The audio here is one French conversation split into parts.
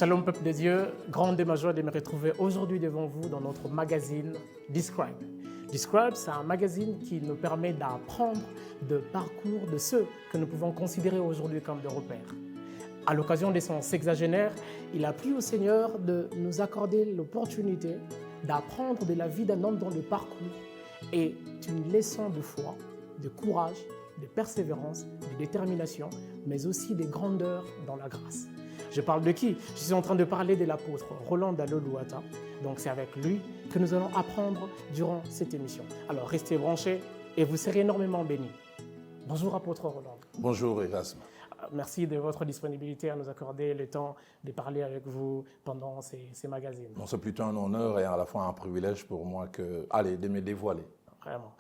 Shalom peuple de Dieu, grande est ma joie de me retrouver aujourd'hui devant vous dans notre magazine Describe. Describe, c'est un magazine qui nous permet d'apprendre de parcours de ceux que nous pouvons considérer aujourd'hui comme des repères. À l'occasion de son sexagénaire, il a plu au Seigneur de nous accorder l'opportunité d'apprendre de la vie d'un homme dont le parcours est une leçon de foi, de courage, de persévérance, de détermination, mais aussi de grandeur dans la grâce. Je parle de qui? Je suis en train de parler de l'apôtre Roland Dallot-Louata. Donc c'est avec lui que nous allons apprendre durant cette émission. Alors restez branchés et vous serez énormément bénis. Bonjour apôtre Roland. Bonjour Erasme. Merci de votre disponibilité à nous accorder le temps de parler avec vous pendant ces magazines. Bon, c'est plutôt un honneur et à la fois un privilège pour moi de me dévoiler. Vraiment.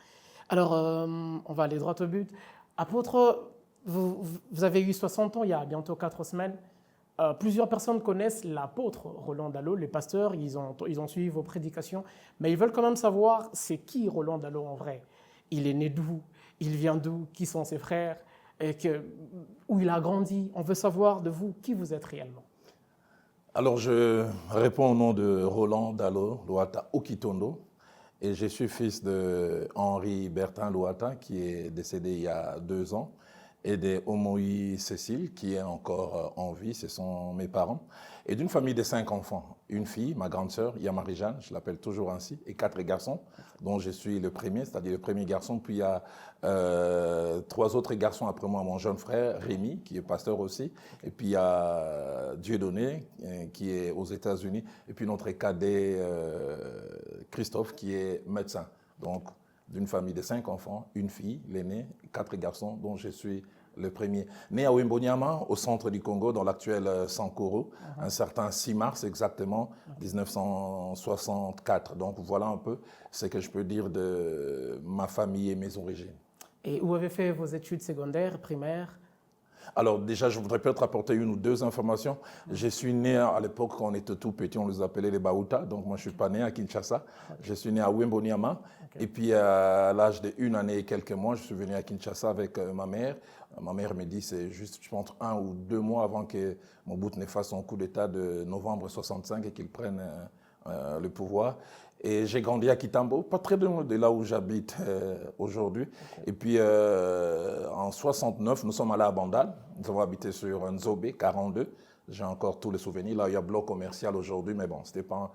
Alors, on va aller droit au but. Apôtre, vous avez eu 60 ans il y a bientôt 4 semaines. Plusieurs personnes connaissent l'apôtre Roland Dallot, les pasteurs, ils ont suivi vos prédications, mais ils veulent quand même savoir c'est qui Roland Dallot en vrai. Il est né d'où? Il vient d'où? Qui sont ses frères? Où il a grandi? On veut savoir de vous qui vous êtes réellement. Alors je réponds au nom de Roland Dallot-Louata Okitondo et je suis fils de Henri Bertin Louata qui est décédé il y a 2 ans et de Omoï Cécile qui est encore en vie, ce sont mes parents, et d'une famille de 5 enfants. Une fille, ma grande sœur, Marie-Jeanne, je l'appelle toujours ainsi, et 4 garçons, dont je suis le premier, c'est-à-dire le premier garçon, puis il y a 3 autres garçons après moi, mon jeune frère Rémi, qui est pasteur aussi, et puis il y a Dieudonné, qui est aux États-Unis, et puis notre cadet Christophe, qui est médecin. Donc, d'une famille de 5 enfants, une fille, l'aîné, 4 garçons, dont je suis le premier. Né à Wembonyama, au centre du Congo, dans l'actuel Sankoro, un certain 6 mars exactement, 1964. Donc voilà un peu ce que je peux dire de ma famille et mes origines. Et où avez fait vos études secondaires, primaires? Alors déjà, je voudrais peut-être apporter 1 ou 2 informations. Je suis né à l'époque, quand on était tout petit, on les appelait les Baouta. Donc moi, je ne suis pas né à Kinshasa. Je suis né à Wembonyama. Et puis à l'âge de 1 année et quelques mois, je suis venu à Kinshasa avec ma mère. Ma mère me dit c'est juste, je pense, 1 ou 2 mois avant que Mobutu ne fasse son coup d'État de novembre 65 et qu'il prenne le pouvoir. Et j'ai grandi à Kitambo, pas très loin de là où j'habite aujourd'hui. Et puis en 69, nous sommes allés à Bandal. Nous avons habité sur Nzobé, 42. J'ai encore tous les souvenirs. Là, il y a bloc commercial aujourd'hui, mais bon, ce n'était pas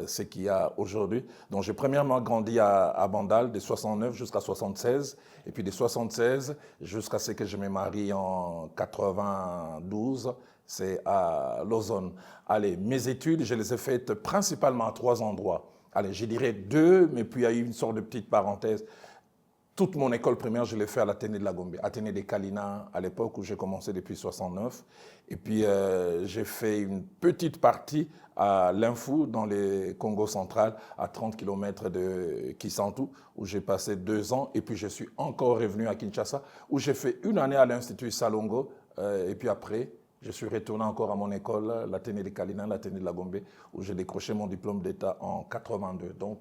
ce qu'il y a aujourd'hui. Donc, j'ai premièrement grandi à Bandal, de 69 jusqu'à 76. Et puis de 76 jusqu'à ce que je me marie en 92. C'est à Lausanne. Allez, mes études, je les ai faites principalement à 3 endroits. Allez, je dirais 2, mais puis il y a eu une sorte de petite parenthèse. Toute mon école primaire, je l'ai fait à l'Athénée de la Gombe, Athénée des Kalina, à l'époque où j'ai commencé depuis 69. Et puis, j'ai fait une petite partie à Linfou, dans le Congo central, à 30 km de Kisantu, où j'ai passé 2 ans. Et puis, je suis encore revenu à Kinshasa, où j'ai fait 1 année à l'Institut Salongo. Et puis après, je suis retourné encore à mon école, l'Athénée des Kalina, l'Athénée de la Gombe, où j'ai décroché mon diplôme d'État en 82. Donc,